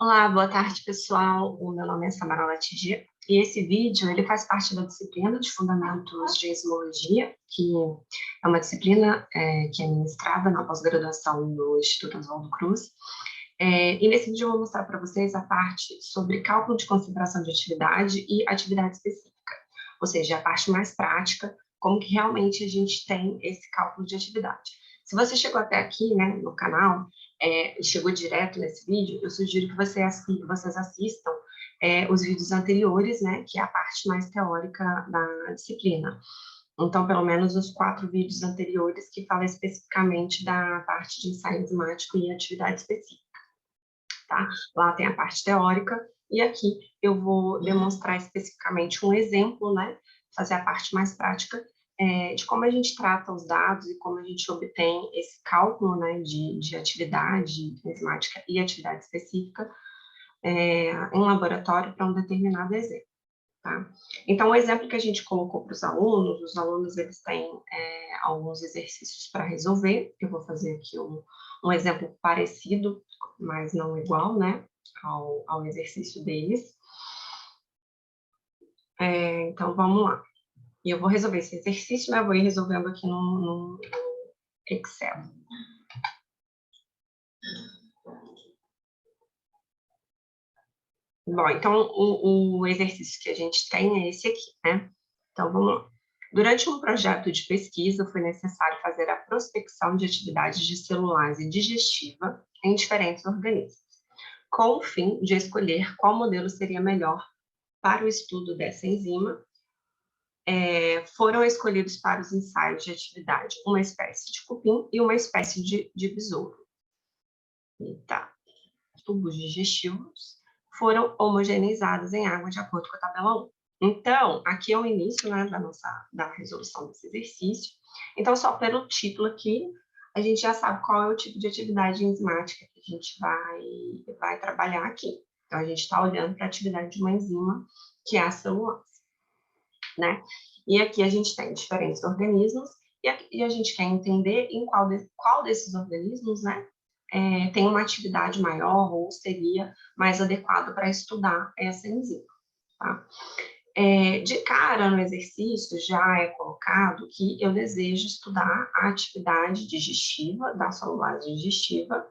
Olá, boa tarde, pessoal. O meu nome é Samara Latidia e esse vídeo ele faz parte da disciplina de Fundamentos de Enzimologia, que é uma disciplina que é ministrada na pós-graduação no Instituto Oswaldo Cruz. E nesse vídeo eu vou mostrar para vocês a parte sobre cálculo de concentração de atividade e atividade específica, ou seja, a parte mais prática, como que realmente a gente tem esse cálculo de atividade. Se você chegou até aqui, né, no canal, chegou direto nesse vídeo, eu sugiro que vocês assistam os vídeos anteriores, né, que é a parte mais teórica da disciplina. Então, pelo menos os 4 vídeos anteriores que falam especificamente da parte de ensaio enzimático e atividade específica, tá? Lá tem a parte teórica, e aqui eu vou demonstrar especificamente um exemplo, né, fazer a parte mais prática de como a gente trata os dados e como a gente obtém esse cálculo, né, de atividade enzimática e atividade específica em laboratório para um determinado exemplo. Tá? Então, o exemplo que a gente colocou para os alunos eles têm alguns exercícios para resolver. Eu vou fazer aqui um exemplo parecido, mas não igual, né, ao exercício deles. Então, vamos lá. E eu vou resolver esse exercício, né? Eu vou ir resolvendo aqui no Excel. Bom, então o exercício que a gente tem é esse aqui, né? Então, vamos lá. Durante um projeto de pesquisa, foi necessário fazer a prospecção de atividades de celulase digestiva em diferentes organismos, com o fim de escolher qual modelo seria melhor para o estudo dessa enzima. Foram escolhidos para os ensaios de atividade uma espécie de cupim e uma espécie de besouro. Tá. Tubos digestivos foram homogeneizados em água de acordo com a tabela 1. Então, aqui é o início, né, da resolução desse exercício. Então, só pelo título aqui, a gente já sabe qual é o tipo de atividade enzimática que a gente vai trabalhar aqui. Então, a gente está olhando para a atividade de uma enzima, que é a celulose, né? E aqui a gente tem diferentes organismos, e a gente quer entender em qual desses organismos, né, tem uma atividade maior ou seria mais adequado para estudar essa enzima, tá? De cara, no exercício, já é colocado que eu desejo estudar a atividade digestiva, da celulase digestiva,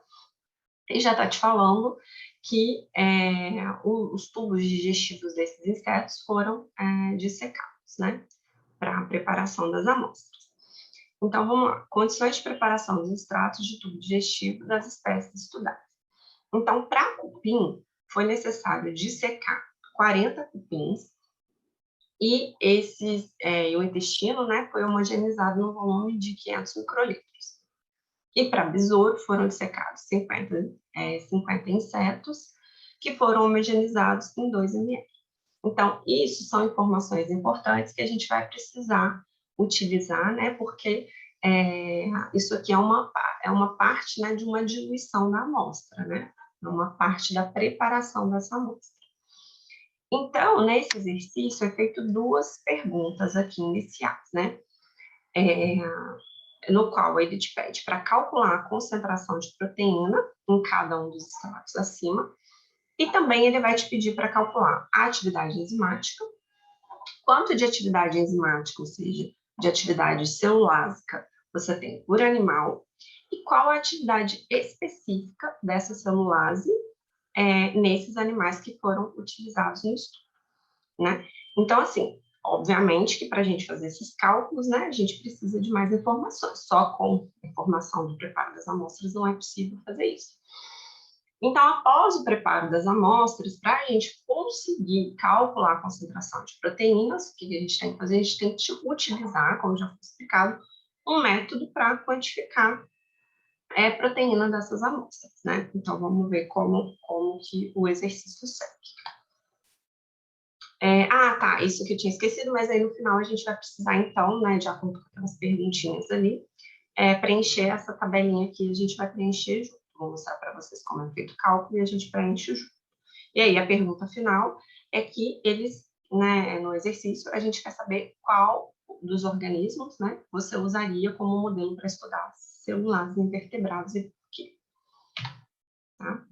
e já está te falando que os tubos digestivos desses insetos foram dissecados, né, para a preparação das amostras. Então, vamos lá. Condições de preparação dos extratos de tubo digestivo das espécies estudadas. Então, para cupim, foi necessário dissecar 40 cupins e o intestino, né, foi homogeneizado no volume de 500 microlitros. E para besouro foram dissecados 50 insetos que foram homogeneizados em 2 ml. Então, isso são informações importantes que a gente vai precisar utilizar, né, porque isso aqui é uma parte, né, de uma diluição da amostra, né, é uma parte da preparação dessa amostra. Então, nesse exercício, é feito 2 perguntas aqui iniciais, né, no qual ele te pede para calcular a concentração de proteína em cada um dos extratos acima, e também ele vai te pedir para calcular a atividade enzimática, quanto de atividade enzimática, ou seja, de atividade celulásica, você tem por animal, e qual a atividade específica dessa celulase nesses animais que foram utilizados no estudo, né? Então, assim, obviamente que para a gente fazer esses cálculos, né, a gente precisa de mais informações. Só com informação do preparo das amostras não é possível fazer isso. Então, após o preparo das amostras, para a gente conseguir calcular a concentração de proteínas, o que a gente tem que fazer? A gente tem que utilizar, como já foi explicado, um método para quantificar a proteína dessas amostras, né? Então, vamos ver como que o exercício segue. Tá, isso que eu tinha esquecido, mas aí no final a gente vai precisar, então, né, de acordo com aquelas perguntinhas ali, preencher essa tabelinha aqui, a gente vai preencher junto. Vou mostrar para vocês como é feito o cálculo e a gente preenche junto. E aí, a pergunta final é que eles, né, no exercício, a gente quer saber qual dos organismos, né, você usaria como modelo para estudar celulares invertebrados e por quê. Tá?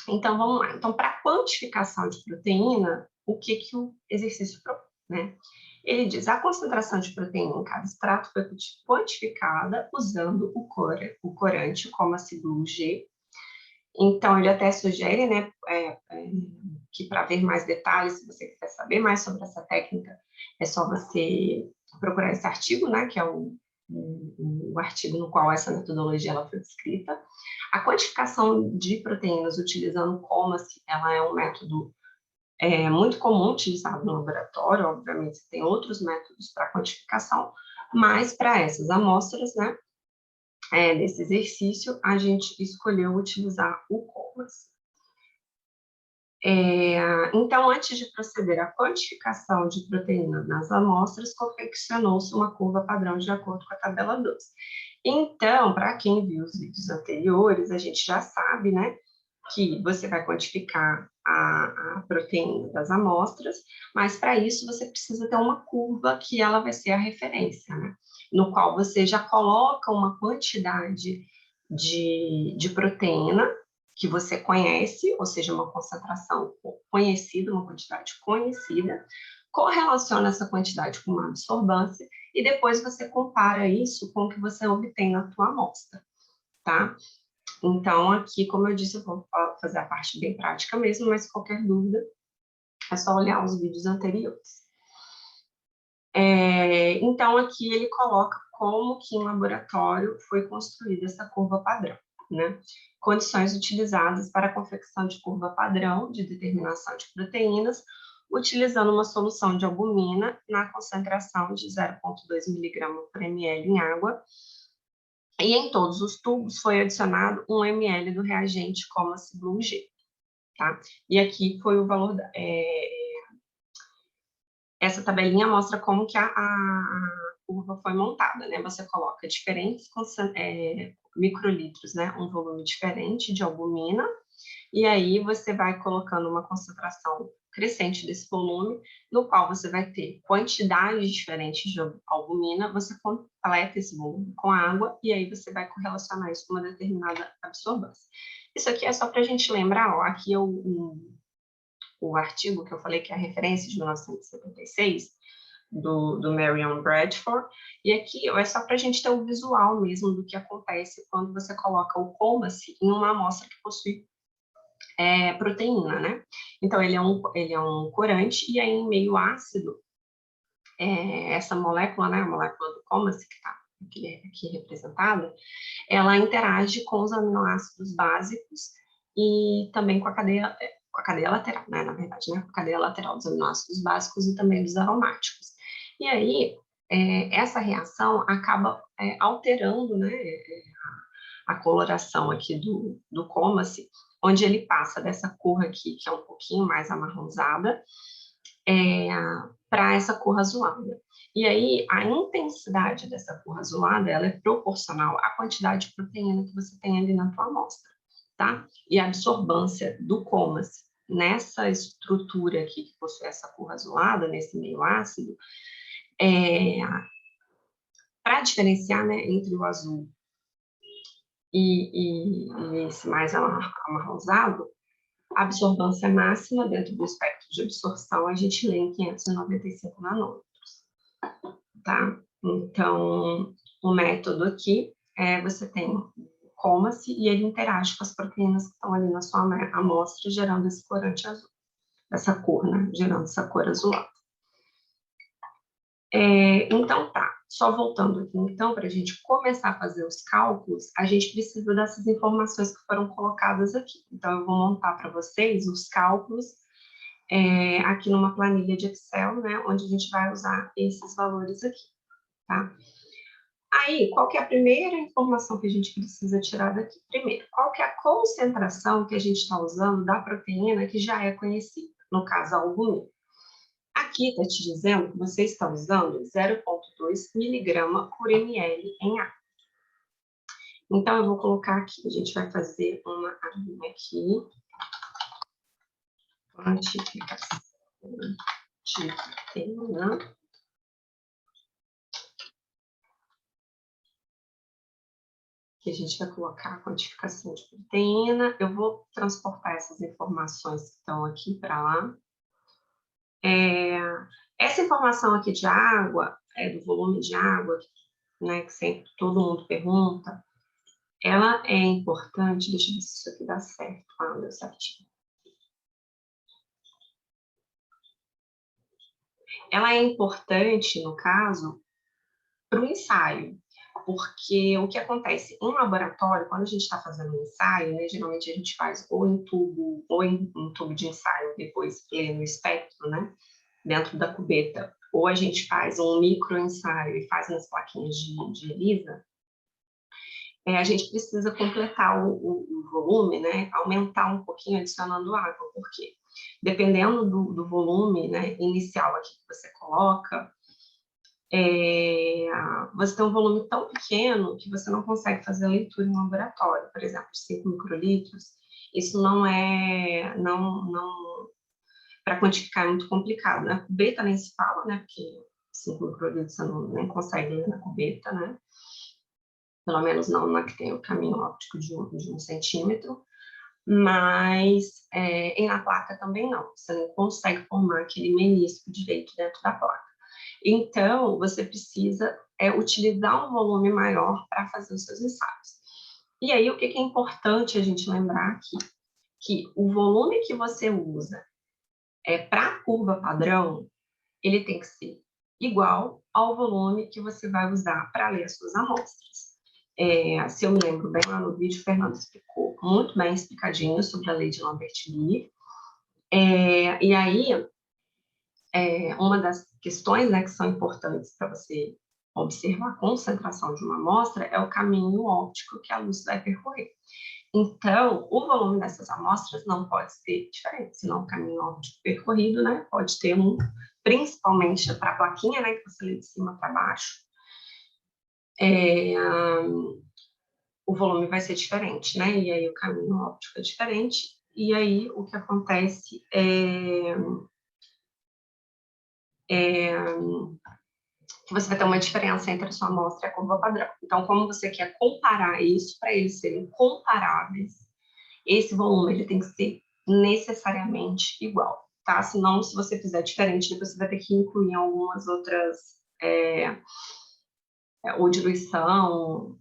Então, vamos lá. Então, para quantificação de proteína, o que o exercício propõe, né? Ele diz, a concentração de proteína em cada extrato foi quantificada usando o corante, como a sigla G. Então, ele até sugere, né, que para ver mais detalhes, se você quiser saber mais sobre essa técnica, é só você procurar esse artigo, né, que é o artigo no qual essa metodologia ela foi descrita. A quantificação de proteínas utilizando o COMAS, ela é um método muito comum utilizado no laboratório, obviamente tem outros métodos para quantificação, mas para essas amostras, né, nesse exercício, a gente escolheu utilizar o COMAS. Então, antes de proceder à quantificação de proteína nas amostras, confeccionou-se uma curva padrão de acordo com a tabela 2. Então, para quem viu os vídeos anteriores, a gente já sabe, né, que você vai quantificar a proteína das amostras, mas para isso você precisa ter uma curva que ela vai ser a referência, né, no qual você já coloca uma quantidade de proteína que você conhece, ou seja, uma concentração conhecida, uma quantidade conhecida, correlaciona essa quantidade com uma absorbância e depois você compara isso com o que você obtém na tua amostra, tá? Então, aqui, como eu disse, eu vou fazer a parte bem prática mesmo, mas qualquer dúvida é só olhar os vídeos anteriores. Então, aqui ele coloca como que em laboratório foi construída essa curva padrão, né? Condições utilizadas para a confecção de curva padrão de determinação de proteínas, utilizando uma solução de albumina na concentração de 0,2 mg por ml em água, e em todos os tubos foi adicionado 1 ml do reagente Comas Blue G, tá? E aqui foi o valor essa tabelinha mostra como que a curva foi montada, né? Você coloca diferentes microlitros, né? Um volume diferente de albumina, e aí você vai colocando uma concentração crescente desse volume, no qual você vai ter quantidades diferentes de albumina, você completa esse volume com água, e aí você vai correlacionar isso com uma determinada absorbância. Isso aqui é só para a gente lembrar, ó, aqui é o artigo que eu falei que é a referência de 1976, do Marion Bradford, e aqui é só para a gente ter o visual mesmo do que acontece quando você coloca o COMAS em uma amostra que possui proteína, né? Então, ele é um corante, e aí em meio ácido, essa molécula, né, a molécula do COMAS, que está aqui representada, ela interage com os aminoácidos básicos e também com a cadeia lateral, né, na verdade, né, com a cadeia lateral dos aminoácidos básicos e também dos aromáticos. E aí, essa reação acaba alterando, né, a coloração aqui do COMAS, onde ele passa dessa cor aqui, que é um pouquinho mais amarronzada, para essa cor azulada. E aí, a intensidade dessa cor azulada, ela é proporcional à quantidade de proteína que você tem ali na tua amostra, tá? E a absorbância do COMAS nessa estrutura aqui, que possui essa cor azulada, nesse meio ácido, para diferenciar, né, entre o azul e esse mais amarronzado, a absorbância máxima dentro do espectro de absorção a gente lê em 595 nanômetros, tá? Então, o método aqui você tem o COMAS e ele interage com as proteínas que estão ali na sua amostra, gerando esse corante azul, essa cor, né? Gerando essa cor azulada. Então, tá. Só voltando aqui, então, para a gente começar a fazer os cálculos, a gente precisa dessas informações que foram colocadas aqui. Então, eu vou montar para vocês os cálculos aqui numa planilha de Excel, né, onde a gente vai usar esses valores aqui, tá? Aí, qual que é a primeira informação que a gente precisa tirar daqui? Primeiro, qual que é a concentração que a gente está usando da proteína que já é conhecida, no caso, a albumina. Aqui está te dizendo que você está usando 0,2 miligrama por ml em água. Então, eu vou colocar aqui, a gente vai fazer uma linha aqui. Quantificação de proteína. que a gente vai colocar a quantificação de proteína. Eu vou transportar essas informações que estão aqui para lá. Essa informação aqui de água, do volume de água, né, que sempre todo mundo pergunta, ela é importante. Deixa eu ver se isso aqui dá certo. Ah, deu certinho. Ela é importante, no caso, para o ensaio, porque o que acontece em laboratório, quando a gente está fazendo um ensaio, né, geralmente a gente faz ou em tubo, ou em tubo de ensaio, depois lê no espectro, né, dentro da cubeta, ou a gente faz um micro ensaio e faz nas plaquinhas de ELISA, a gente precisa completar o volume, né, aumentar um pouquinho adicionando água, porque dependendo do volume, né, inicial aqui que você coloca, você tem um volume tão pequeno que você não consegue fazer a leitura em laboratório, por exemplo, 5 microlitros. Isso não é, para quantificar é muito complicado. Na cubeta nem se fala, né, porque 5 microlitros você nem consegue ler na cubeta, né, pelo menos não na que tem o caminho óptico de 1 centímetro, mas em na placa também não, você não consegue formar aquele menisco direito dentro da placa. Então, você precisa utilizar um volume maior para fazer os seus ensaios. E aí, o que é importante a gente lembrar aqui? Que o volume que você usa para a curva padrão, ele tem que ser igual ao volume que você vai usar para ler as suas amostras. Se eu me lembro bem, lá no vídeo, o Fernando explicou muito bem explicadinho sobre a lei de Lambert-Miller. E aí, uma das questões, né, que são importantes para você observar a concentração de uma amostra é o caminho óptico que a luz vai percorrer. Então, o volume dessas amostras não pode ser diferente, senão o caminho óptico percorrido, né, pode ter principalmente para a plaquinha, né, que você lê de cima para baixo, o volume vai ser diferente, né, e aí o caminho óptico é diferente, e aí o que acontece que você vai ter uma diferença entre a sua amostra e a curva padrão. Então, como você quer comparar isso, para eles serem comparáveis, esse volume ele tem que ser necessariamente igual, tá? Senão, se você fizer diferente, depois você vai ter que incluir algumas outras, ou diluição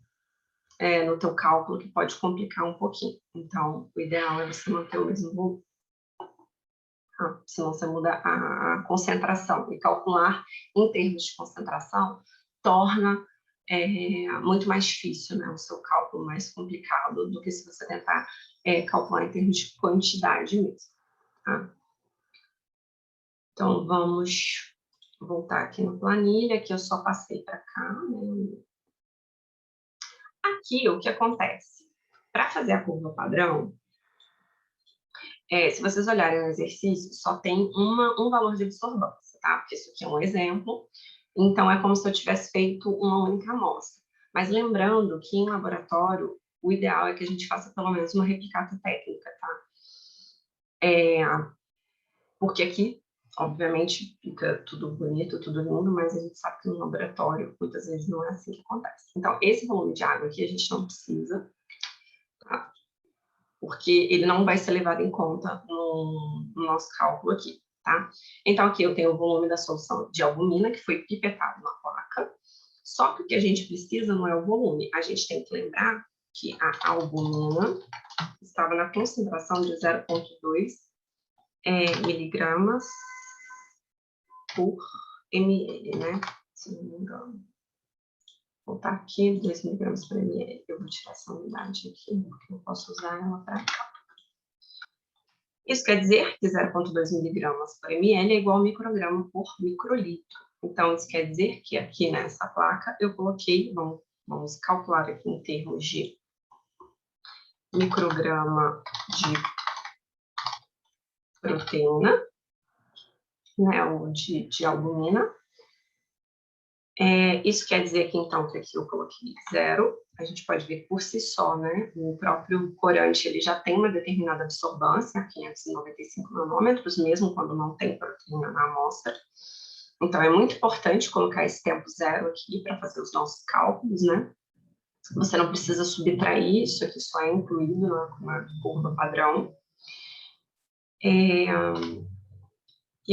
no teu cálculo, que pode complicar um pouquinho. Então, o ideal é você manter o mesmo volume. Senão você muda a concentração. E calcular em termos de concentração torna muito mais difícil, né, o seu cálculo mais complicado do que se você tentar calcular em termos de quantidade mesmo. Tá? Então, vamos voltar aqui no planilha, que eu só passei para cá. Né? Aqui, o que acontece? Para fazer a curva padrão, se vocês olharem no exercício, só tem um valor de absorvância, tá? Porque isso aqui é um exemplo. Então, é como se eu tivesse feito uma única amostra. Mas lembrando que em laboratório, o ideal é que a gente faça pelo menos uma replicata técnica, tá? Porque aqui, obviamente, fica tudo bonito, tudo lindo, mas a gente sabe que no laboratório, muitas vezes, não é assim que acontece. Então, esse volume de água aqui a gente não precisa, tá? Porque ele não vai ser levado em conta no nosso cálculo aqui, tá? Então, aqui eu tenho o volume da solução de albumina, que foi pipetado na placa, só que o que a gente precisa não é o volume, a gente tem que lembrar que a albumina estava na concentração de 0,2 miligramas por ml, né? Se não me engano. Vou botar aqui 2 miligramas por ml. Eu vou tirar essa unidade aqui, porque eu posso usar ela para cá. Isso quer dizer que 0,2 miligramas por ml é igual a micrograma por microlitro. Então, isso quer dizer que aqui nessa placa eu coloquei, vamos calcular aqui em termos de micrograma de proteína, né, ou de albumina. Isso quer dizer que, então, que aqui eu coloquei 0. A gente pode ver por si só, né? O próprio corante ele já tem uma determinada absorvância, 595 nanômetros, mesmo quando não tem proteína na amostra. Então, é muito importante colocar esse tempo 0 aqui para fazer os nossos cálculos, né? Você não precisa subtrair, isso aqui só é incluído na curva padrão. E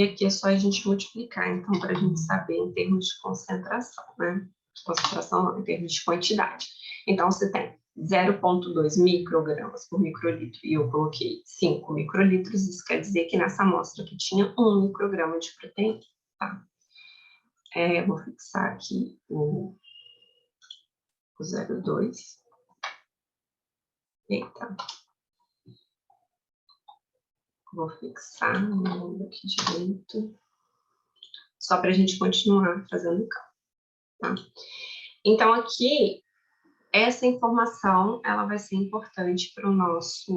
aqui é só a gente multiplicar, então, para a gente saber em termos de concentração, né? Concentração não, em termos de quantidade. Então, você tem 0,2 microgramas por microlitro, e eu coloquei 5 microlitros, isso quer dizer que nessa amostra aqui tinha 1 micrograma de proteína, tá? Vou fixar aqui o 0,2. Eita. Vou fixar aqui direito, só para a gente continuar fazendo o cálculo, tá? Então, aqui, essa informação, ela vai ser importante para o nosso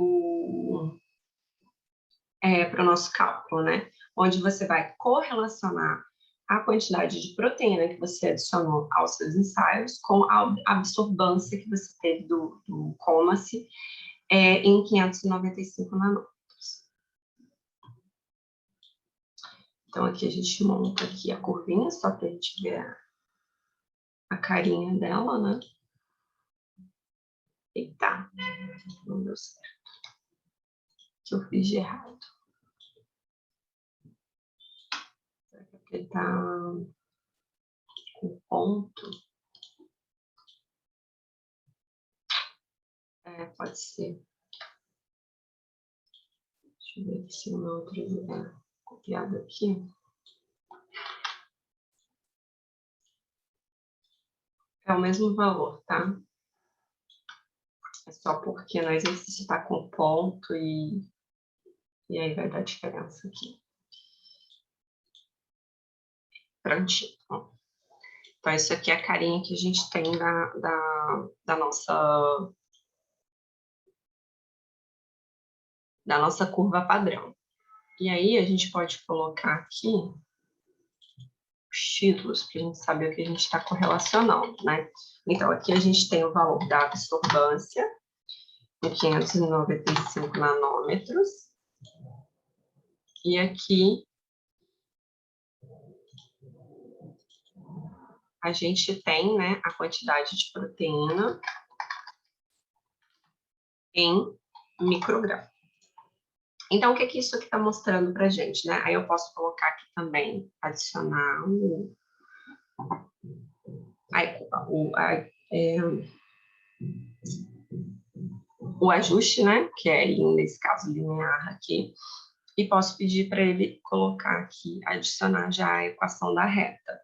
cálculo, né? Onde você vai correlacionar a quantidade de proteína que você adicionou aos seus ensaios com a absorbância que você teve do COMACE em 595 nanômetros. Então, aqui a gente monta aqui a curvinha, só para a gente ver a carinha dela, né? Eita, não deu certo. O que eu fiz de errado? Será que ele tá com ponto? Pode ser. Deixa eu ver se o meu outro é copiado aqui. É o mesmo valor, tá? É só porque no exercício está com ponto e aí vai dar diferença aqui. Prontinho. Então, isso aqui é a carinha que a gente tem da nossa curva padrão. E aí, a gente pode colocar aqui os títulos para a gente saber o que a gente está correlacionando, né? Então, aqui a gente tem o valor da absorbância, em 595 nanômetros. E aqui a gente tem, né, a quantidade de proteína em micrograma. Então, o que isso aqui está mostrando para a gente, né? Aí eu posso colocar aqui também, adicionar o ajuste, né? Que é, nesse caso, linear aqui. E posso pedir para ele colocar aqui, adicionar já a equação da reta.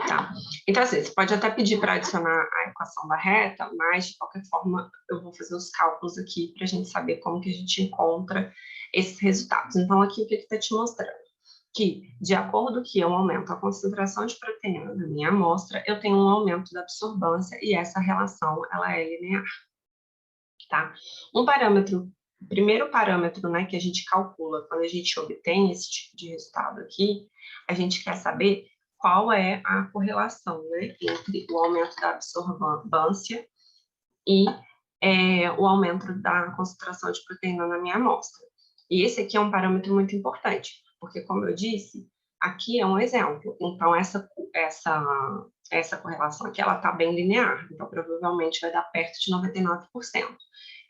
Tá. Então, assim, você pode até pedir para adicionar a equação da reta, mas, de qualquer forma, eu vou fazer os cálculos aqui para a gente saber como que a gente encontra esses resultados. Então, aqui o que está te mostrando? Que, de acordo que eu aumento a concentração de proteína da minha amostra, eu tenho um aumento da absorbância e essa relação, ela é linear, tá? O primeiro parâmetro, né, que a gente calcula quando a gente obtém esse tipo de resultado aqui, a gente quer saber qual é a correlação, né, entre o aumento da absorbância e o aumento da concentração de proteína na minha amostra. E esse aqui é um parâmetro muito importante, porque, como eu disse, aqui é um exemplo. Então, essa correlação aqui, ela está bem linear. Então, provavelmente vai dar perto de 99%.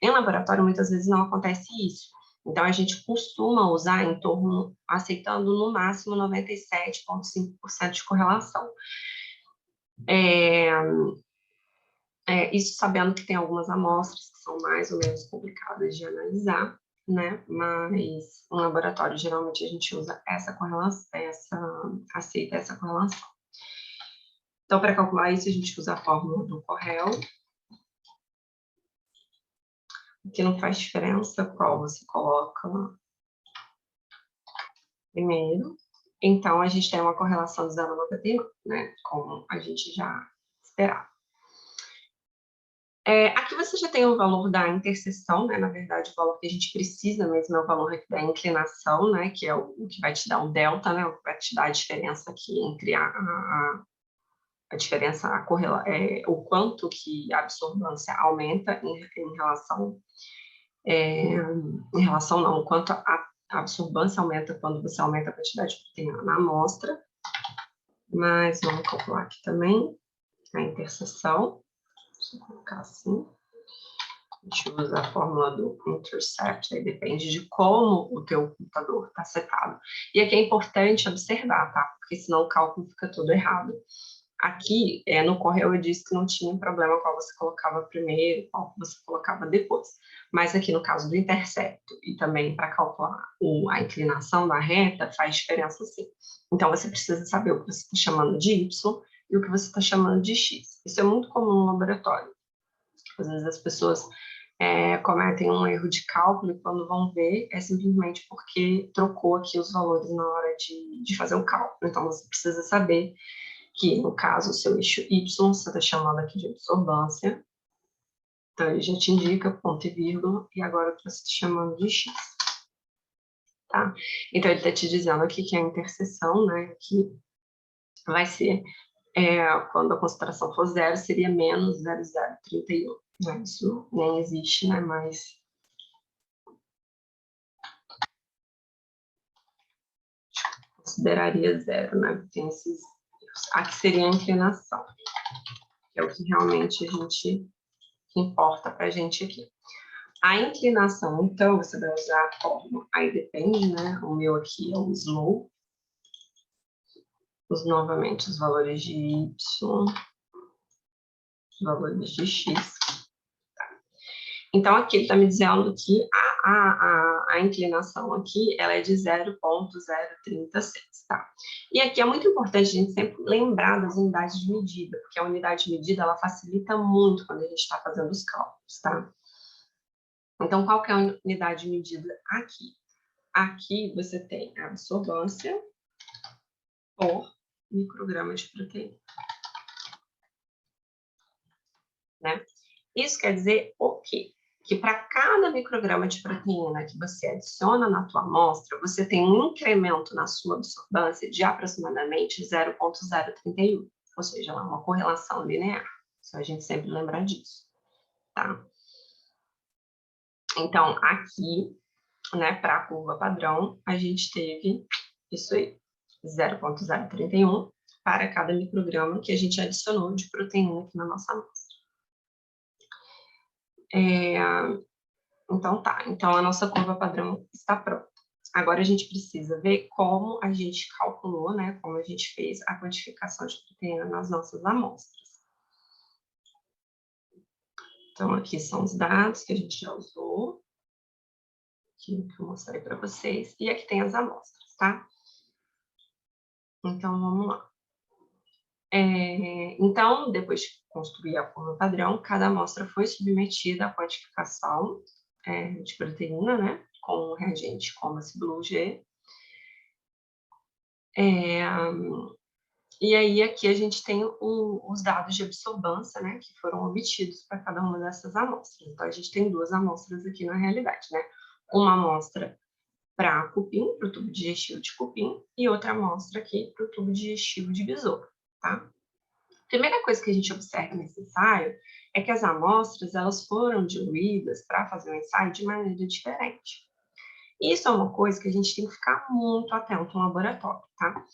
Em laboratório, muitas vezes não acontece isso. Então, a gente costuma usar em torno, aceitando no máximo 97,5% de correlação. Isso sabendo que tem algumas amostras que são mais ou menos complicadas de analisar, né? Mas em laboratório, geralmente, a gente usa essa correlação, aceita essa correlação. Então, para calcular isso, a gente usa a fórmula do Correll, que não faz diferença qual você coloca primeiro. Então, a gente tem uma correlação de 0,99, né? Como a gente já esperava. Aqui você já tem o valor da interseção, né? Na verdade, o valor que a gente precisa mesmo é o valor aqui da inclinação, né? Que é o que vai te dar o delta, né? O que vai te dar a diferença aqui entre a diferença, o quanto que a absorbância aumenta em relação não, o quanto a absorbância aumenta quando você aumenta a quantidade de proteína na amostra. Mas vamos calcular aqui também a interseção. Deixa eu colocar assim. A gente usa a fórmula do intercept, aí depende de como o teu computador está setado. E aqui é importante observar, tá? Porque senão o cálculo fica todo errado. Aqui, no Corel, eu disse que não tinha problema qual você colocava primeiro, qual você colocava depois. Mas aqui no caso do intercepto e também para calcular a inclinação da reta, faz diferença sim. Então, você precisa saber o que você está chamando de Y e o que você está chamando de X. Isso é muito comum no laboratório. Às vezes as pessoas cometem um erro de cálculo e quando vão ver é simplesmente porque trocou aqui os valores na hora de fazer o cálculo. Então, você precisa saber que, no caso, o seu eixo Y, você está chamando aqui de absorbância. Então, ele já te indica ponto e vírgula, e agora você está chamando de X. Tá? Então, ele está te dizendo aqui que a interseção, né, que vai ser, quando a concentração for zero, seria menos 0,031. Né? Isso nem existe, né, mas consideraria zero, né? Tem esses... Aqui seria a inclinação, que é o que realmente que importa para a gente aqui. A inclinação, então, você vai usar a fórmula, aí depende, né? O meu aqui é o slope. Uso novamente os valores de y, os valores de x. Tá. Então, aqui ele está me dizendo que a inclinação aqui ela é de 0,036, tá? E aqui é muito importante a gente sempre lembrar das unidades de medida, porque a unidade de medida ela facilita muito quando a gente está fazendo os cálculos, tá? Então, qual que é a unidade de medida aqui? Aqui você tem a absorbância por micrograma de proteína. Né? Isso quer dizer o quê? Que para cada micrograma de proteína que você adiciona na tua amostra, você tem um incremento na sua absorbância de aproximadamente 0,031. Ou seja, ela é uma correlação linear. Só a gente sempre lembrar disso. Tá? Então, aqui, né, para a curva padrão, a gente teve isso aí, 0,031 para cada micrograma que a gente adicionou de proteína aqui na nossa amostra. Então tá, então a nossa curva padrão está pronta. Agora a gente precisa ver como a gente calculou, né, como a gente fez a quantificação de proteína nas nossas amostras. Então aqui são os dados que a gente já usou, que eu mostrei para vocês, e aqui tem as amostras, tá? Então vamos lá. Então, depois de construir a curva padrão, cada amostra foi submetida à quantificação de proteína, né, com o reagente Comas Blue G. E aí aqui a gente tem os dados de absorbância, né, que foram obtidos para cada uma dessas amostras. Então, a gente tem duas amostras aqui na realidade, né? Uma amostra para cupim, para o tubo digestivo de cupim, e outra amostra aqui para o tubo digestivo de besouro, tá? A primeira coisa que a gente observa nesse ensaio é que as amostras, elas foram diluídas para fazer o ensaio de maneira diferente. Isso é uma coisa que a gente tem que ficar muito atento no laboratório, tá?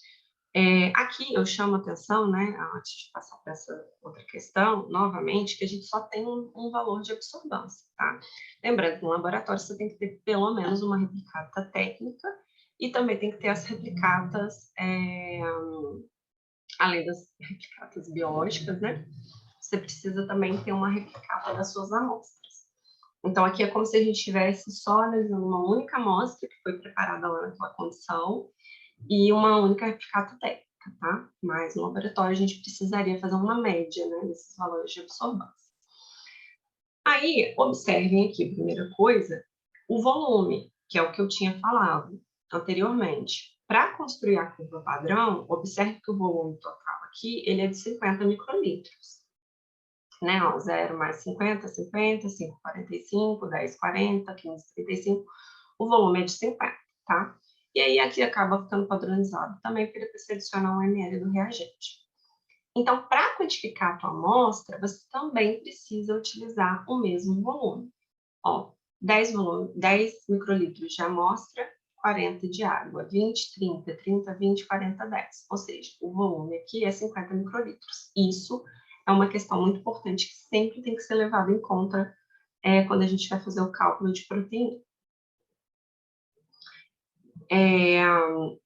Aqui eu chamo a atenção, né, antes de passar para essa outra questão, novamente, que a gente só tem um valor de absorbância, tá? Lembrando que no laboratório você tem que ter pelo menos uma replicata técnica e também tem que ter as replicatas, além das replicatas biológicas, né? Você precisa também ter uma replicata das suas amostras. Então, aqui é como se a gente estivesse só analisando uma única amostra que foi preparada lá naquela condição e uma única replicata técnica, tá? Mas no laboratório a gente precisaria fazer uma média, né, desses valores de absorbância. Aí, observem aqui, primeira coisa, o volume, que é o que eu tinha falado anteriormente. Para construir a curva padrão, observe que o volume total aqui, ele é de 50 microlitros. Né, ó, 0 mais 50, 50, 5, 45, 10, 40, 15, 35. O volume é de 50, tá? E aí aqui acaba ficando padronizado também, porque depois você adiciona um ml do reagente. Então, para quantificar a tua amostra, você também precisa utilizar o mesmo volume. Ó, 10 microlitros de amostra 40 de água, 20, 30, 30, 20, 40, 10. Ou seja, o volume aqui é 50 microlitros. Isso é uma questão muito importante que sempre tem que ser levada em conta quando a gente vai fazer o cálculo de proteína.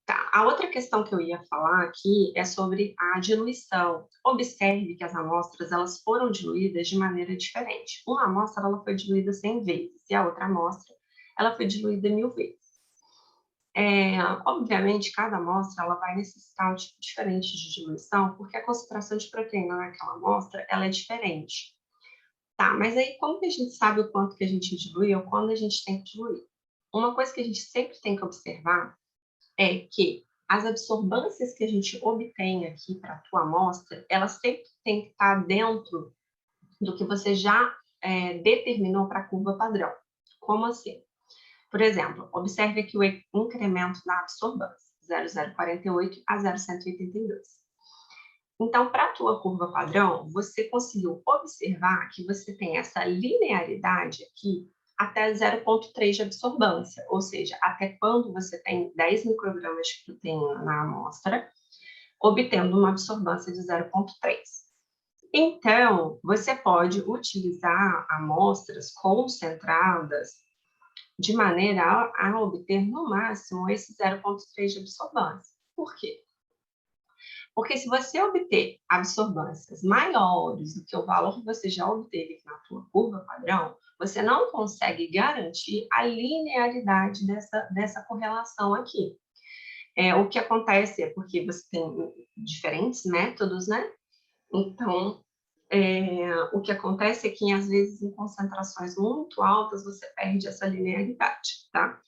Tá. A outra questão que eu ia falar aqui é sobre a diluição. Observe que as amostras elas foram diluídas de maneira diferente. Uma amostra ela foi diluída 100 vezes e a outra amostra ela foi diluída 1000 vezes. Obviamente, cada amostra ela vai necessitar um tipo diferente de diluição, porque a concentração de proteína naquela amostra ela é diferente. Tá, mas aí como que a gente sabe o quanto que a gente dilui ou quando a gente tem que diluir? Uma coisa que a gente sempre tem que observar é que as absorbâncias que a gente obtém aqui para a tua amostra, elas sempre têm que estar dentro do que você já determinou para a curva padrão. Como assim? Por exemplo, observe aqui o incremento da absorbância, 0,048 a 0,182. Então, para a tua curva padrão, você conseguiu observar que você tem essa linearidade aqui até 0,3 de absorbância, ou seja, até quando você tem 10 microgramas de proteína na amostra, obtendo uma absorbância de 0,3. Então, você pode utilizar amostras concentradas de maneira a obter no máximo esse 0,3 de absorbância. Por quê? Porque se você obter absorbâncias maiores do que o valor que você já obteve na tua curva padrão, você não consegue garantir a linearidade dessa correlação aqui. O que acontece é porque você tem diferentes métodos, né? Então, o que acontece é que, às vezes, em concentrações muito altas, você perde essa linearidade, tá?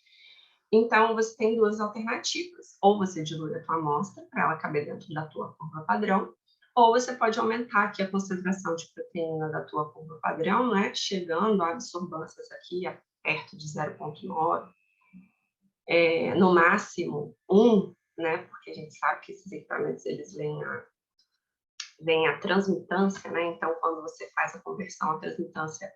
Então, você tem duas alternativas. Ou você dilui a tua amostra para ela caber dentro da tua curva padrão, ou você pode aumentar aqui a concentração de proteína da tua curva padrão, né? Chegando a absorbâncias aqui a perto de 0,9, no máximo 1, né? Porque a gente sabe que esses equipamentos, eles vêm a transmitância, né? Então, quando você faz a conversão, a transmitância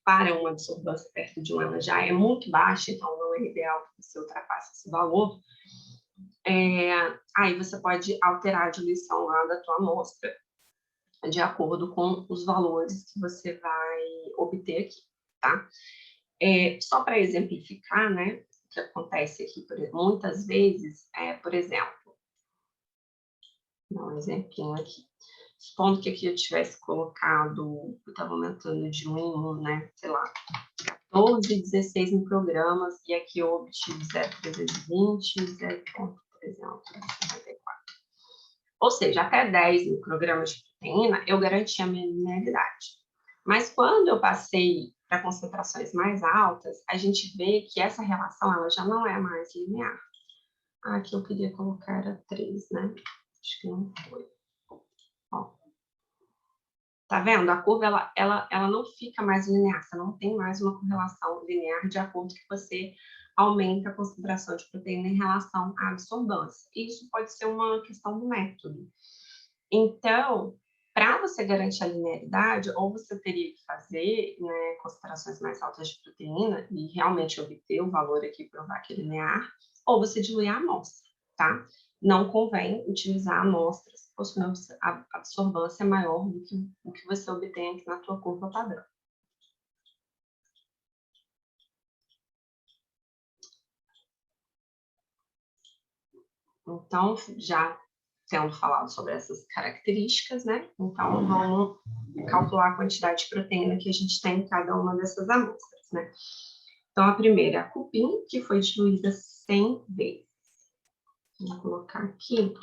para uma absorbância perto de 1, ela já é muito baixa, então não é ideal que você ultrapasse esse valor. Aí você pode alterar a diluição lá da tua amostra de acordo com os valores que você vai obter aqui, tá? Só para exemplificar, né, o que acontece aqui muitas vezes, por exemplo, vou dar um exemplinho aqui. Supondo que aqui eu tivesse colocado, eu estava aumentando de 1 em 1, né, sei lá, 14, 16 microgramas, e aqui eu obtive 0,320, 0,354. Ou seja, até 10 microgramas de proteína, eu garanti a minha linearidade. Mas quando eu passei para concentrações mais altas, a gente vê que essa relação ela já não é mais linear. Aqui eu queria colocar era 3, né? Acho que não foi. Ó. Tá vendo? A curva ela não fica mais linear, você não tem mais uma correlação linear de acordo que você aumenta a concentração de proteína em relação à absorbância. Isso pode ser uma questão do método. Então, para você garantir a linearidade, ou você teria que fazer, né, concentrações mais altas de proteína e realmente obter o valor aqui, provar que é linear, ou você diluir a amostra, tá? Não convém utilizar amostras possuindo a absorbância maior do que o que você obtém aqui na tua curva padrão. Então, já tendo falado sobre essas características, né? Então, vamos calcular a quantidade de proteína que a gente tem em cada uma dessas amostras, né? Então, a primeira é a cupim, que foi diluída 100 vezes. Vou colocar aqui,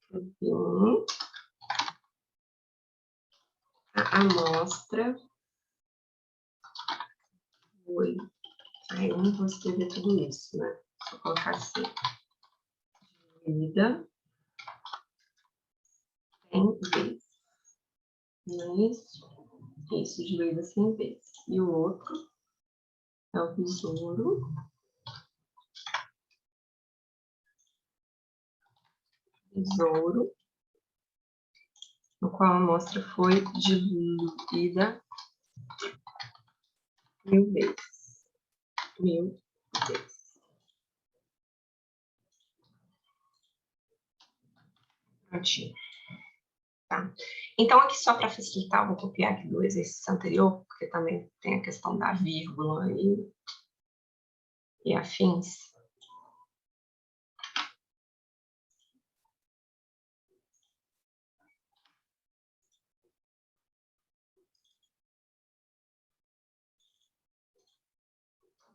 cupim, a amostra foi... Aí, eu não vou escrever tudo isso, né? Vou colocar assim, diluída 100 vezes. Não é isso? Isso, diluída 100 vezes. E o outro é o besouro. Besouro, no qual a amostra foi diluída 1000 vezes. 1000 vezes. Ativo. Tá. Então, aqui só para facilitar, vou copiar aqui do exercício anterior, porque também tem a questão da vírgula e afins.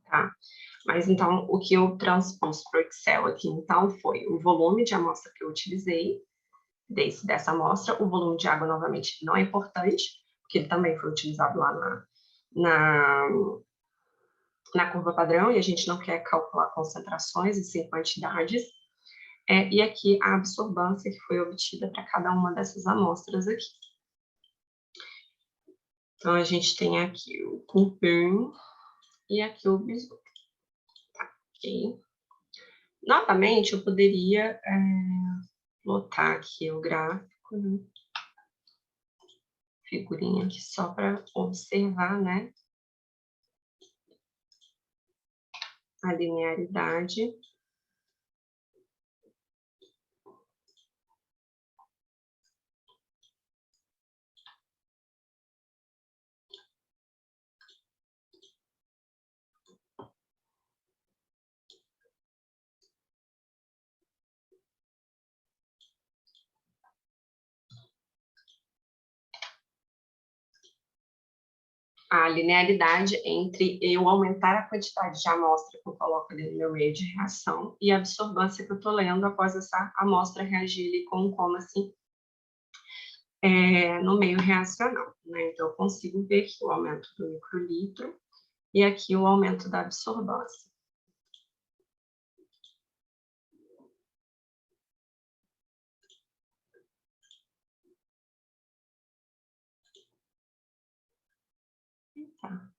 Tá? Mas, então, o que eu transpus para o Excel aqui, então, foi o volume de amostra que eu utilizei, dessa amostra. O volume de água, novamente, não é importante, porque ele também foi utilizado lá na curva padrão, e a gente não quer calcular concentrações, e sim quantidades. E aqui a absorbância que foi obtida para cada uma dessas amostras aqui. Então, a gente tem aqui o Coupon e aqui o Bezout. Tá, ok. Novamente, eu poderia lotar aqui o gráfico, né? Figurinha aqui só para observar, né? A linearidade. A linearidade entre eu aumentar a quantidade de amostra que eu coloco ali no meu meio de reação e a absorbância que eu estou lendo após essa amostra reagir ali com o coma, assim, no meio reacional, né? Então, eu consigo ver aqui o aumento do microlitro e aqui o aumento da absorbância. Tá.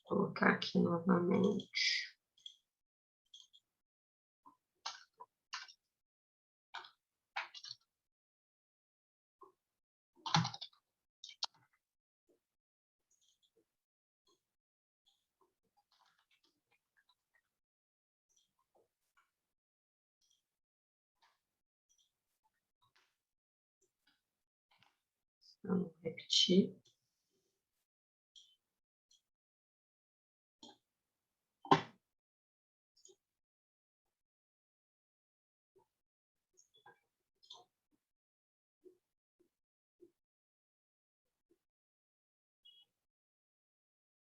Vou colocar aqui novamente. Vamos repetir.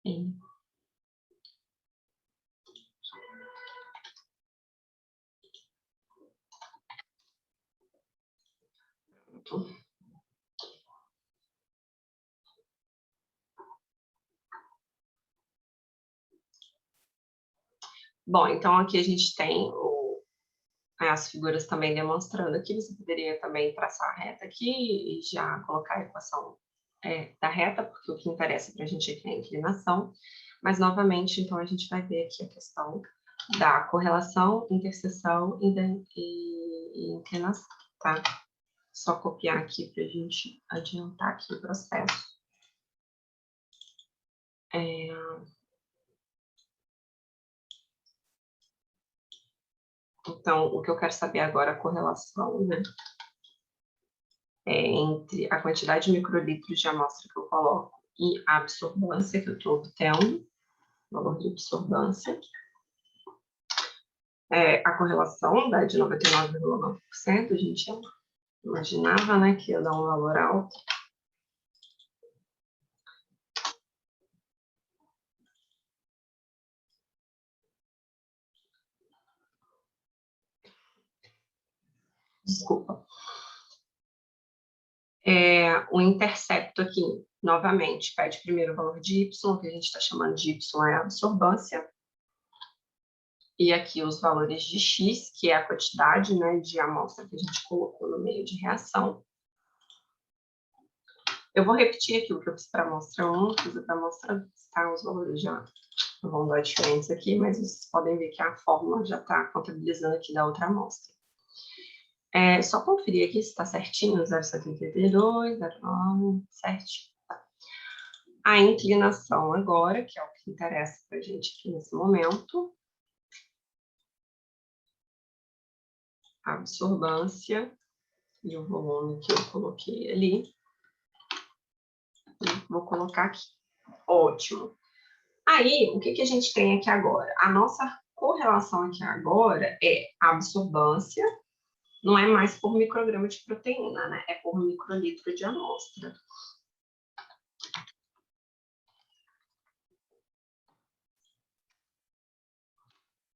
Sim. Bom, então aqui a gente tem as figuras também demonstrando aqui. Você poderia também traçar a reta aqui e já colocar a equação da reta, porque o que interessa para a gente aqui é a inclinação. Mas, novamente, então, a gente vai ver aqui a questão da correlação, interseção e inclinação, tá? Só copiar aqui para a gente adiantar aqui o processo. Então, o que eu quero saber agora é a correlação, né? Entre a quantidade de microlitros de amostra que eu coloco e a absorbância que eu estou obtendo, valor de absorbância. A correlação dá de 99,9%, a gente imaginava, né, que ia dar um valor alto. Desculpa. O intercepto aqui, novamente, pede primeiro o valor de Y, que a gente está chamando de Y é a absorbância. E aqui os valores de X, que é a quantidade, né, de amostra que a gente colocou no meio de reação. Eu vou repetir aqui o que eu fiz para a amostra 1, fiz para a amostra, tá? Os valores já vão dar diferença aqui, mas vocês podem ver que a fórmula já está contabilizando aqui da outra amostra. Só conferir aqui se está certinho, 0,72, 0,9, certinho. A inclinação agora, que é o que interessa para a gente aqui nesse momento. absorbância e o volume que eu coloquei ali. Vou colocar aqui. Ótimo. Aí, o que a gente tem aqui agora? A nossa correlação aqui agora é a absorbância, não é mais por micrograma de proteína, né? É por microlitro de amostra.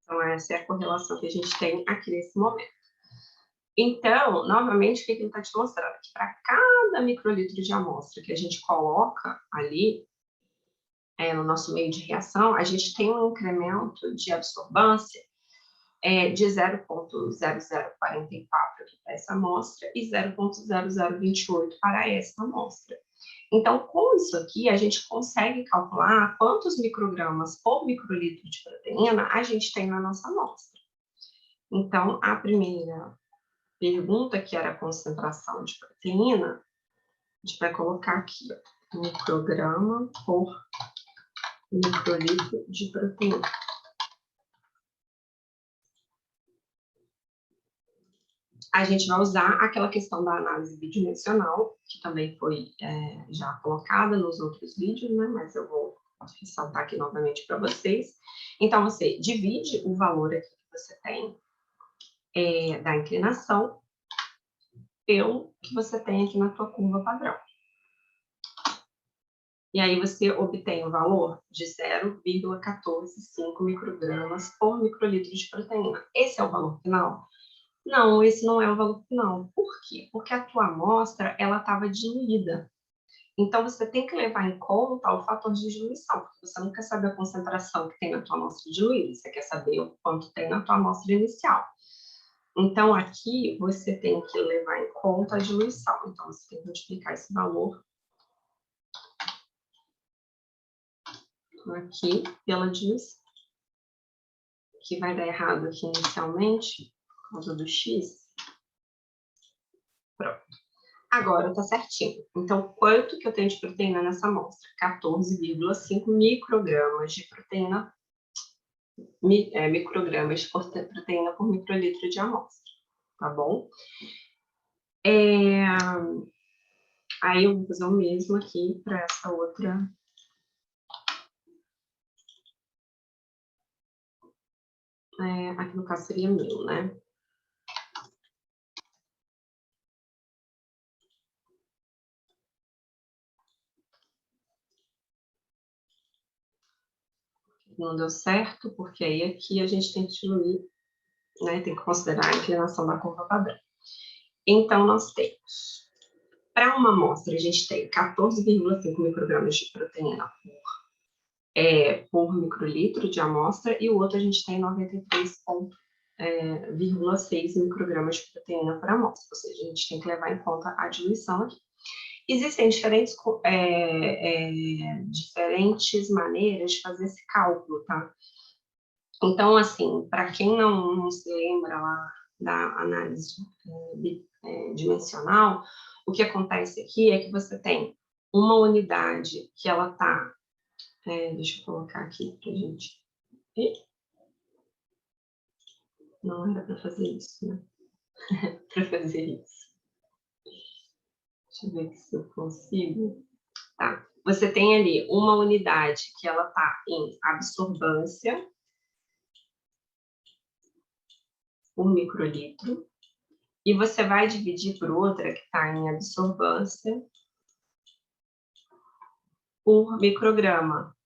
Então, essa é a correlação que a gente tem aqui nesse momento. Então, novamente, o que ele está te mostrando? Que para cada microlitro de amostra que a gente coloca ali, no nosso meio de reação, a gente tem um incremento de absorbância de 0,0044 aqui para essa amostra e 0,0028 para essa amostra. Então, com isso aqui, a gente consegue calcular quantos microgramas por microlitro de proteína a gente tem na nossa amostra. Então, a primeira pergunta, que era a concentração de proteína, a gente vai colocar aqui, ó, micrograma por microlitro de proteína. A gente vai usar aquela questão da análise bidimensional, que também foi já colocada nos outros vídeos, né? Mas eu vou ressaltar aqui novamente para vocês. Então, você divide o valor aqui que você tem da inclinação pelo que você tem aqui na tua curva padrão. E aí você obtém o valor de 0,145 microgramas por microlitro de proteína. Esse é o valor final? Não, esse não é o valor final. Por quê? Porque a tua amostra, ela estava diluída. Então, você tem que levar em conta o fator de diluição, porque você não quer saber a concentração que tem na tua amostra diluída, você quer saber o quanto tem na tua amostra inicial. Então, aqui, você tem que levar em conta a diluição. Então, você tem que multiplicar esse valor aqui pela diluição. Que vai dar errado aqui inicialmente, por causa do x. Pronto. Agora tá certinho. Então, quanto que eu tenho de proteína nessa amostra? 14,5 microgramas de proteína, microgramas de proteína por microlitro de amostra, tá bom? Aí eu vou fazer o mesmo aqui para essa outra. Aqui no caso seria 1000, né? Não deu certo, porque aí aqui a gente tem que diluir, né? Tem que considerar a inclinação da curva padrão. Então, nós temos, para uma amostra, a gente tem 14,5 microgramas de proteína por microlitro de amostra, e o outro a gente tem 93,6 microgramas de proteína por amostra, ou seja, a gente tem que levar em conta a diluição aqui. Existem diferentes maneiras de fazer esse cálculo, tá? Então, assim, para quem não se lembra lá da análise dimensional, o que acontece aqui é que você tem uma unidade que ela está... deixa eu colocar aqui para a gente ver. Não era para fazer isso, né? Para fazer isso. Deixa eu ver se eu consigo. Tá. Você tem ali uma unidade que ela está em absorbância por microlitro, e você vai dividir por outra que está em absorbância por micrograma,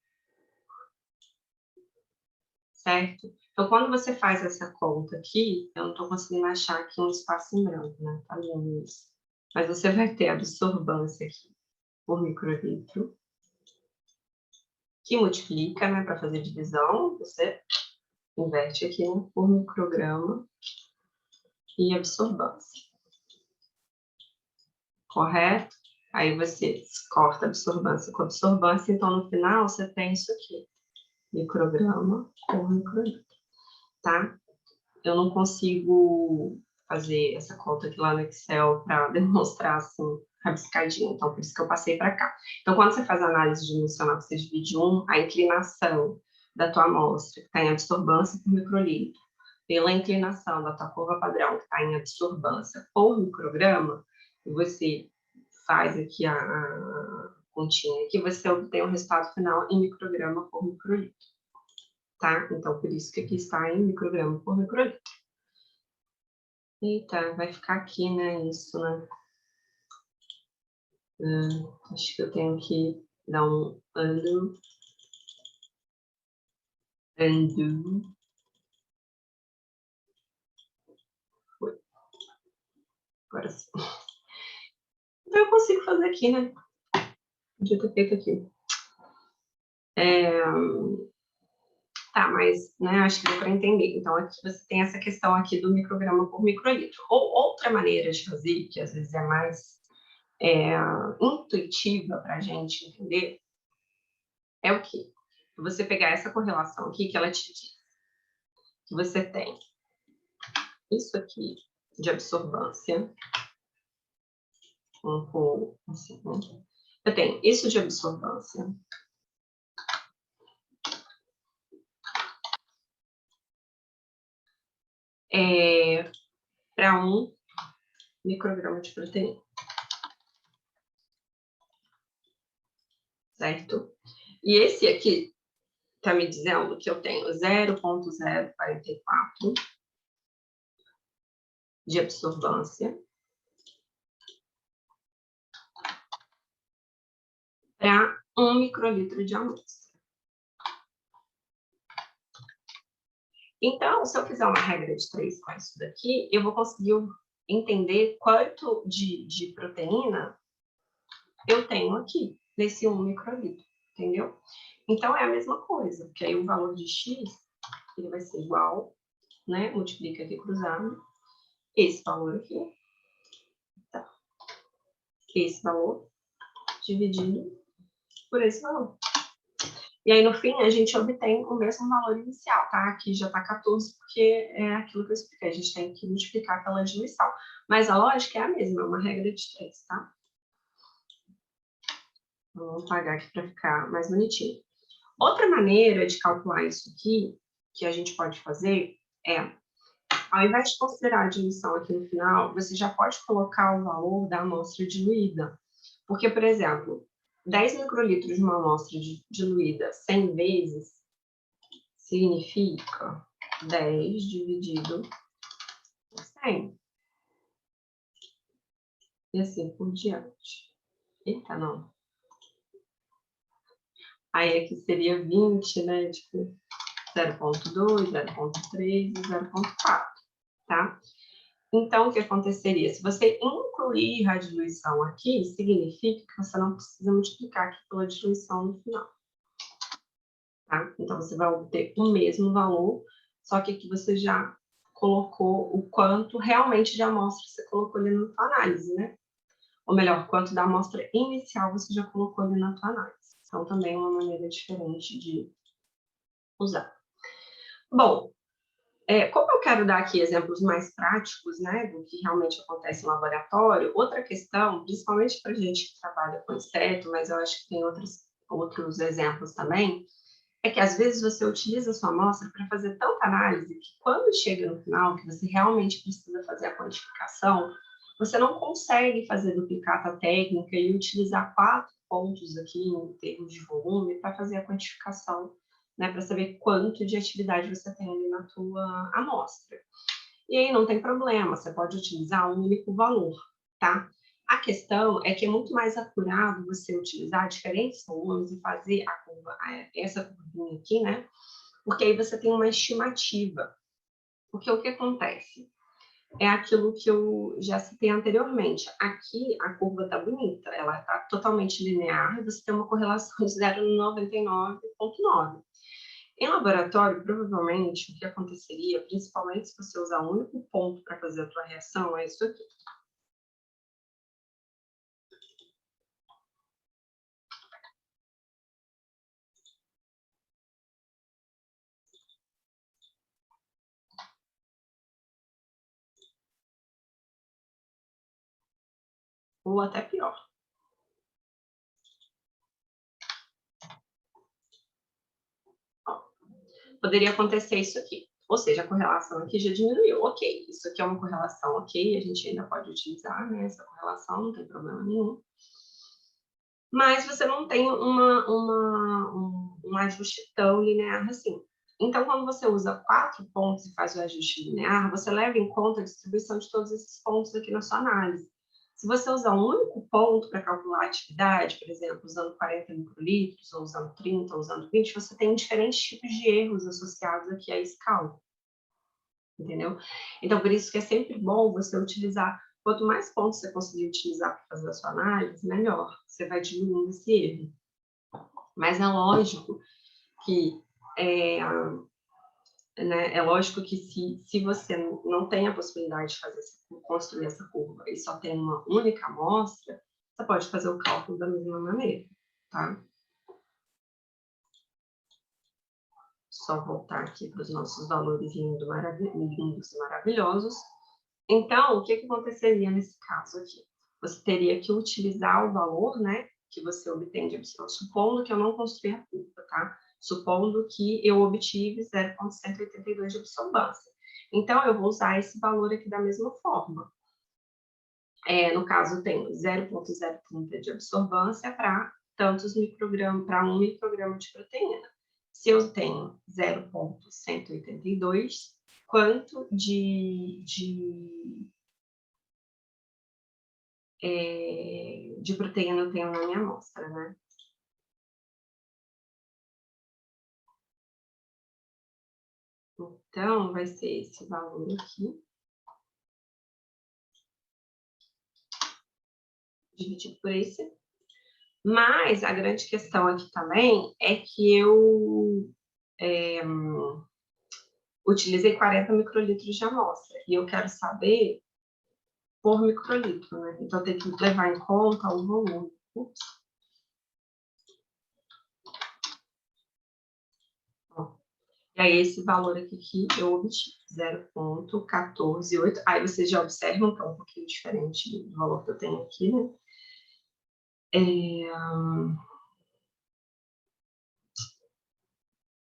certo? Então, quando você faz essa conta aqui, eu não estou conseguindo achar aqui um espaço em branco, né? Tá vendo isso? Mas você vai ter absorbância aqui por microlitro, que multiplica, né, para fazer divisão, você inverte aqui, né, por micrograma e absorbância. Correto? Aí você corta absorbância com absorbância, então no final você tem isso aqui, micrograma por microlitro, tá? Eu não consigo fazer essa conta aqui lá no Excel para demonstrar assim, rabiscadinho, então por isso que eu passei para cá. Então, quando você faz a análise dimensional, você divide a inclinação da tua amostra, que está em absorbância por microlitro, pela inclinação da tua curva padrão, que está em absorbância por micrograma, e você faz aqui a continha aqui, você obtém o resultado final em micrograma por microlitro. Tá? Então, por isso que aqui está em micrograma por microlitro. Eita, vai ficar aqui, né, isso, né? Acho que eu tenho que dar um undo. Foi. Agora sim. Então, eu consigo fazer aqui, né? Podia ter feito aqui. Tá, mas né, acho que deu para entender. Então, aqui você tem essa questão aqui do micrograma por microlitro. Ou outra maneira de fazer, que às vezes é mais intuitiva para a gente entender, é o quê? Você pegar essa correlação aqui que ela te diz que você tem isso aqui de absorvância, assim, né? Eu tenho isso de absorvância para 1 micrograma de proteína. Certo? E esse aqui está me dizendo que eu tenho 0,044 de absorvância para 1 microlitro de amostra. Então, se eu fizer uma regra de 3 com isso daqui, eu vou conseguir entender quanto de proteína eu tenho aqui, nesse 1 microlitro, entendeu? Então, é a mesma coisa, porque aí o valor de x ele vai ser igual, né? Multiplica aqui cruzado, esse valor aqui, tá? Esse valor dividido por esse valor. E aí, no fim, a gente obtém o mesmo valor inicial, tá? Aqui já tá 14, porque é aquilo que eu expliquei. A gente tem que multiplicar pela diluição. Mas a lógica é a mesma, é uma regra de 3, tá? Vamos apagar aqui para ficar mais bonitinho. Outra maneira de calcular isso aqui, que a gente pode fazer, é, ao invés de considerar a diluição aqui no final, você já pode colocar o valor da amostra diluída. Porque, por exemplo, 10 microlitros de uma amostra diluída 100 vezes significa 10 dividido por 100. E assim por diante. Eita, não. Aí aqui seria 20, né? Tipo, 0,2, 0,3 e 0,4, tá? Então, o que aconteceria? Se você incluir a diluição aqui, significa que você não precisa multiplicar aqui pela diluição no final. Tá? Então, você vai obter o mesmo valor, só que aqui você já colocou o quanto realmente de amostra você colocou ali na sua análise, né? Ou melhor, quanto da amostra inicial você já colocou ali na tua análise. Então, também é uma maneira diferente de usar. Bom, como eu quero dar aqui exemplos mais práticos, né, do que realmente acontece no laboratório, outra questão, principalmente para gente que trabalha com esteto, mas eu acho que tem outros exemplos também, é que às vezes você utiliza a sua amostra para fazer tanta análise que quando chega no final, que você realmente precisa fazer a quantificação, você não consegue fazer duplicata técnica e utilizar 4 pontos aqui em termos de volume para fazer a quantificação, né, para saber quanto de atividade você tem ali na tua amostra. E aí não tem problema, você pode utilizar um único valor, tá? A questão é que é muito mais acurado você utilizar diferentes volumes e fazer a curva, essa curvinha aqui, né? Porque aí você tem uma estimativa. Porque o que acontece? É aquilo que eu já citei anteriormente. Aqui a curva está bonita, ela está totalmente linear e você tem uma correlação de 0,99,9. Em laboratório, provavelmente, o que aconteceria, principalmente se você usar um único ponto para fazer a tua reação, é isso aqui. Ou até pior. Ó, poderia acontecer isso aqui. Ou seja, a correlação aqui já diminuiu. Ok, isso aqui é uma correlação ok, a gente ainda pode utilizar, né, essa correlação, não tem problema nenhum. Mas você não tem um ajuste tão linear assim. Então, quando você usa 4 pontos e faz o ajuste linear, você leva em conta a distribuição de todos esses pontos aqui na sua análise. Se você usar um único ponto para calcular a atividade, por exemplo, usando 40 microlitros, ou usando 30, ou usando 20, você tem diferentes tipos de erros associados aqui a esse cálculo. Entendeu? Então, por isso que é sempre bom você utilizar, quanto mais pontos você conseguir utilizar para fazer a sua análise, melhor. Você vai diminuindo esse erro. Mas é lógico que se você não tem a possibilidade de construir essa curva e só tem uma única amostra, você pode fazer o cálculo da mesma maneira, tá? Só voltar aqui para os nossos valores lindos e maravilhosos. Então, o que aconteceria nesse caso aqui? Você teria que utilizar o valor, né, que você obtém de absorção, supondo que eu não construí a curva, tá? Supondo que eu obtive 0,182 de absorbância. Então, eu vou usar esse valor aqui da mesma forma. No caso, eu tenho 0,030 de absorvância para tantos microgramas, para 1 micrograma de proteína. Se eu tenho 0,182, quanto de proteína eu tenho na minha amostra, né? Então, vai ser esse valor aqui, dividido por esse. Mas a grande questão aqui também é que eu utilizei 40 microlitros de amostra. E eu quero saber por microlitro, né? Então, eu tenho que levar em conta o volume. Ups. E aí, esse valor aqui que eu obtive, 0,148. Aí, vocês já observam que é um pouquinho diferente do valor que eu tenho aqui, né?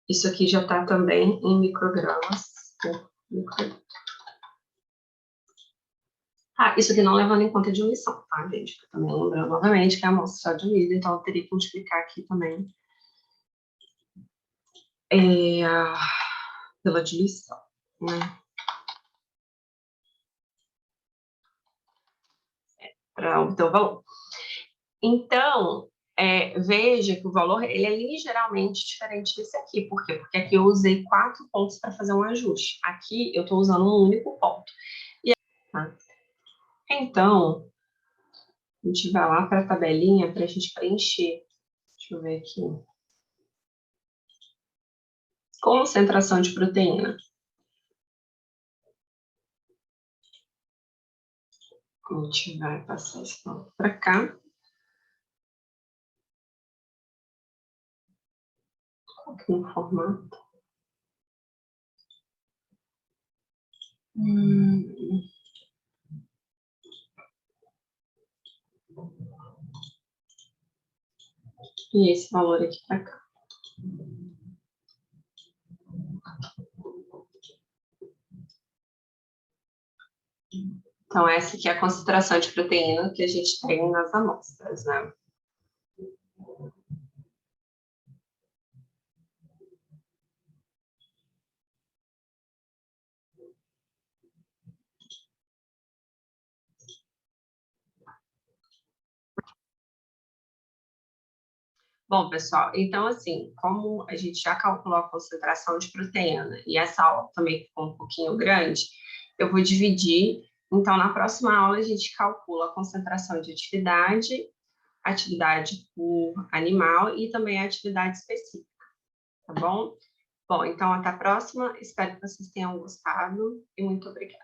Isso aqui já está também em microgramas por microlitro. Isso aqui não levando em conta a diluição, tá, gente? Porque também lembrando novamente que é a amostra só diluída, então eu teria que multiplicar aqui também pela diluição, né? Para obter o valor. Então, veja que o valor ele é ligeiramente diferente desse aqui. Por quê? Porque aqui eu usei 4 pontos para fazer um ajuste. Aqui eu estou usando um único ponto. Tá? Então, a gente vai lá para a tabelinha para a gente preencher. Deixa eu ver aqui. Concentração de proteína. A gente vai passar esse ponto para cá. Aqui no formato. E esse valor aqui para cá. Então, essa aqui é a concentração de proteína que a gente tem nas amostras, né? Bom, pessoal, então, assim, como a gente já calculou a concentração de proteína e essa aula também ficou um pouquinho grande, eu vou dividir. Então, na próxima aula, a gente calcula a concentração de atividade por animal e também a atividade específica, tá bom? Bom, então, até a próxima. Espero que vocês tenham gostado e muito obrigada.